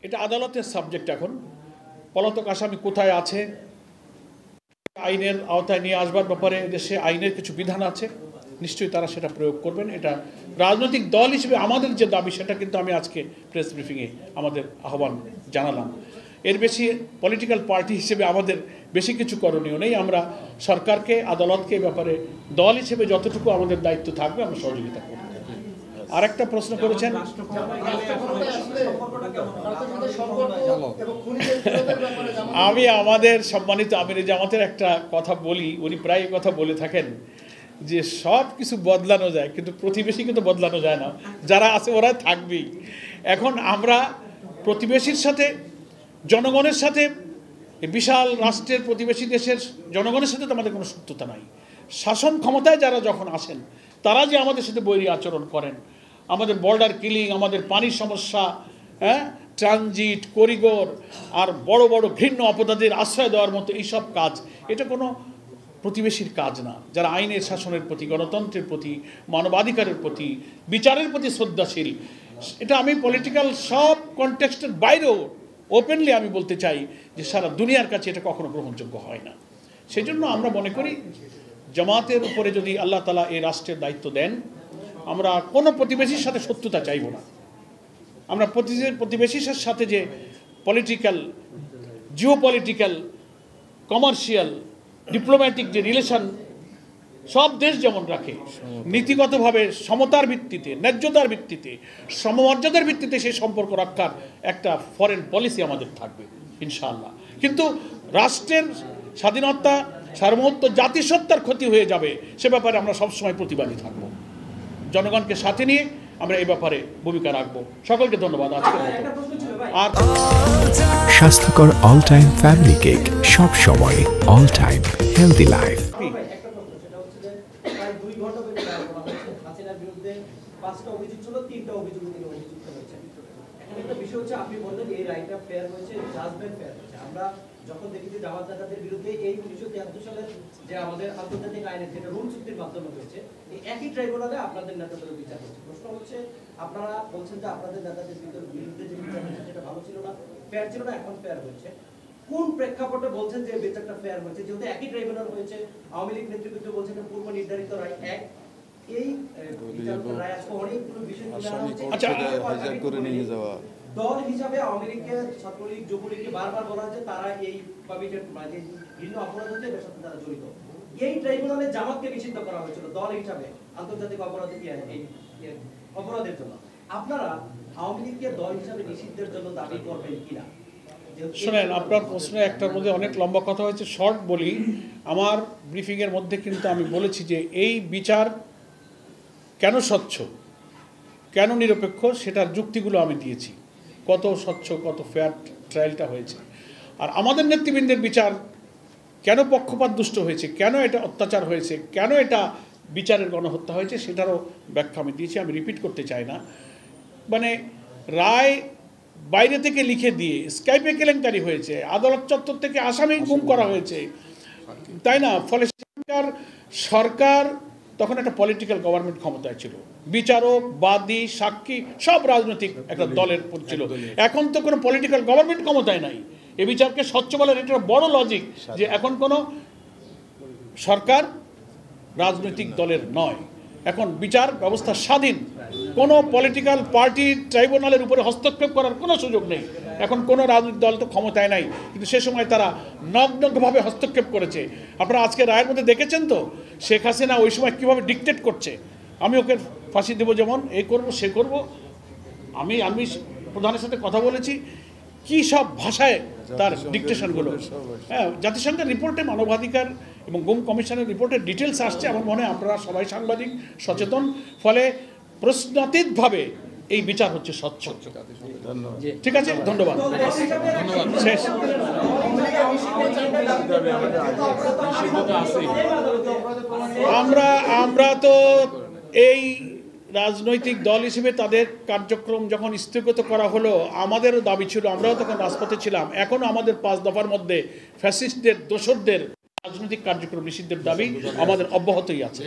এটা আদালতের সাবজেক্ট। এখন পলাতক আসামি কোথায় আছে, আইনের আওতায় নিয়ে আসবার ব্যাপারে দেশে আইনের কিছু বিধান আছে, নিশ্চয়ই তারা সেটা প্রয়োগ করবেন। এটা রাজনৈতিক দল হিসেবে আমাদের যে দাবি সেটা কিন্তু আমি আজকে প্রেস ব্রিফিংয়ে আমাদের আহ্বান জানালাম। এর বেশি পলিটিক্যাল পার্টি হিসেবে আমাদের বেশি কিছু করণীয় নেই। আমরা সরকারকে, আদালতকে এই ব্যাপারে দল হিসেবে যতটুকু আমাদের দায়িত্ব থাকবে আমরা সহযোগিতা করব। আর একটা প্রশ্ন করেছেন, আমি আমাদের সম্মানিত আমির জামাতের একটা কথা বলি, উনি প্রায় কথা বলে থাকেন যে সব কিছু বদলানো যায় কিন্তু প্রতিবেশীকে তো বদলানো যায় না, যারা আছে ওরা থাকবেই। এখন আমরা প্রতিবেশীর সাথে, জনগণের সাথে, বিশাল রাষ্ট্রের প্রতিবেশী দেশের জনগণের সাথে তো আমাদের কোনো শত্রুতা নাই। শাসন ক্ষমতায় যারা যখন আসেন তারা যে আমাদের সাথে বৈরী আচরণ করেন, আমাদের বর্ডার কিলিং, আমাদের পানির সমস্যা, ট্রানজিট করিডোর, আর বড় বড় ঘৃণ্য অপরাধীর আশ্রয় দেওয়ার মতো এইসব কাজ, এটা কোনো প্রতিবেশীর কাজ না। যারা আইনের শাসনের প্রতি, গণতন্ত্রের প্রতি, মানবাধিকারের প্রতি, বিচারের প্রতি শ্রদ্ধাশীল, এটা আমি পলিটিক্যাল সব কনটেক্সটের বাইরেও ওপেনলি আমি বলতে চাই যে সারা দুনিয়ার কাছে এটা কখনো গ্রহণযোগ্য হয় না। সেই জন্য আমরা মনে করি জামাতের উপরে যদি আল্লাহ তাআলা এই রাষ্ট্রের দায়িত্ব দেন, আমরা কোনো প্রতিবেশীর সাথে শত্রুতা চাইব না। আমরা প্রতিবেশীর সাথে যে political, Jio political, commercial, diplomatic যে রিলেশন সব দেশ যেমন রাখে, নীতিগতভাবে সমতার ভিত্তিতে, ন্যায্যতার ভিত্তিতে, সমমর্যাদার ভিত্তিতে সেই সম্পর্ক রক্ষার একটা ফরেন পলিসি আমাদের থাকবে ইনশাআল্লাহ। কিন্তু রাষ্ট্রের স্বাধীনতা, সার্বভৌমত্ব, জাতিসত্তার ক্ষতি হয়ে যাবে সে ব্যাপারে আমরা সবসময় প্রতিবাদী থাকব। জনগণকে সাথে নিয়ে আমরা এই ব্যাপারে ভূমিকা রাখবো। সকলকে ধন্যবাদ। আর স্বাস্থ্যকর অল টাইম ফ্যামিলি কেক, সব সময় অল টাইম হেলদি লাইফ। আপনি বললেন এই রায়টা ফেয়ার হয়েছে, জাজমেন্ট ফেয়ার হয়েছে। আমরা যখন দেখি যে জামাত জাকাতের বিরুদ্ধে এই 1973 সালের যে আমাদের আন্তর্জাতিক আইনের যেটা রুল চুক্তির মাধ্যমে হয়েছে, এই একই ট্রাইব্যুনালে আপনাদের নেতাদের বিচার হচ্ছে। প্রশ্ন হচ্ছে, আপনারা বলছেন যে আপনাদের নেতাদের বিরুদ্ধে যে বিচার হয়েছে সেটা ভালো ছিল না, ফেয়ার ছিল না, এখন ফেয়ার হয়েছে। কোন প্রেক্ষাপটে বলছেন যে বিচারটা ফেয়ার হয়েছে? যেহেতু একই ট্রাইব্যুনাল হয়েছে, আওয়ামী লীগ নেতৃত্ব বলছেন যে পূর্ব নির্ধারিত রায় এক, এই বিচারকের রায় আজকে অনেকগুলো বিষয় করে নিয়ে যাওয়া দল হিসাবে আওয়ামী লীগকে, ছাত্রলীগ, যুবলীগকে বারবার বলা হচ্ছে তারা এই মানে ভিন্ন অপরাধ হচ্ছে এর সাথে তারা জড়িত। এই ট্রাইব্যুনালে জামাতকে নিষিদ্ধ করা হয়েছিল দল হিসাবে আন্তর্জাতিক অপরাধের অপরাধের জন্য। আপনারা আওয়ামী লীগকে দল হিসাবে নিষিদ্ধের জন্য দাবি করবেন কিনা? শোনেন, আপনার প্রশ্নে একটার মধ্যে অনেক লম্বা কথা হয়েছে, শর্ট বলি। আমার ব্রিফিংয়ের মধ্যে কিন্তু আমি বলেছি যে এই বিচার কেন স্বচ্ছ, কেন নিরপেক্ষ, সেটার যুক্তিগুলো আমি দিয়েছি। কত স্বচ্ছ, কত ফেয়ার ট্রায়ালটা হয়েছে। আর আমাদের নেতৃবৃন্দের বিচার কেন পক্ষপাত দুষ্ট হয়েছে, কেন এটা অত্যাচার হয়েছে, কেন এটা বিচারের গণহত্যা হয়েছে, সেটারও ব্যাখ্যা আমি দিয়েছি, আমি রিপিট করতে চাই না। মানে রায় বাইরে থেকে লিখে দিয়ে স্কাইপে কেলেঙ্কারি হয়েছে, আদালত চত্বর থেকে আসামি গুম করা হয়েছে, তাই না? ফলে সরকার তখন একটা পলিটিক্যাল গভর্নমেন্ট ক্ষমতায় ছিল, বিচারক, বাদী, সাক্ষী সব রাজনৈতিক একটা দলের ছিল। এখন তো কোনো পলিটিক্যাল গভর্নমেন্ট ক্ষমতায় নাই। এই বিচারকে স্বচ্ছ বলার এটা বড় লজিক যে এখন কোনো সরকার রাজনৈতিক দলের নয়, এখন বিচার ব্যবস্থা স্বাধীন। কোনো পলিটিক্যাল পার্টি ট্রাইব্যুনালের উপরে হস্তক্ষেপ করার কোনো সুযোগ নেই। এখন কোনো রাজনৈতিক দল তো ক্ষমতায় নাই, কিন্তু সে সময় তারা নগ্নভাবে হস্তক্ষেপ করেছে। আপনারা আজকে রায়ের মধ্যে দেখেছেন তো, শেখ হাসিনা ওই সময় কীভাবে ডিকটেট করছে, আমি ওকে ফাঁসি দেবো, যেমন এই করব সে করব। আমি প্রধানের সাথে কথা বলেছি, কী সব ভাষায় তার ডিকটেশনগুলো। হ্যাঁ, জাতিসংঘের রিপোর্টে মানবাধিকার এবং গুম কমিশনের রিপোর্টের ডিটেলস আসছে। আমার মনে হয় আপনারা সবাই সাংবাদিক সচেতন, ফলে প্রশ্নাতীতভাবে এই বিচার হচ্ছে স্বচ্ছ। ঠিক আছে, ধন্যবাদ। শেষ। আমরা তো এই রাজনৈতিক দল হিসেবে তাদের কার্যক্রম যখন স্থগিত করা হলো, আমাদেরও দাবি ছিল, আমরাও তখন রাজপথে ছিলাম। এখনও আমাদের 5 দফার মধ্যে ফ্যাসিস্টদের, দোসরদের রাজনৈতিক কার্যক্রম নিষিদ্ধের দাবি আমাদের অব্যাহতই আছে।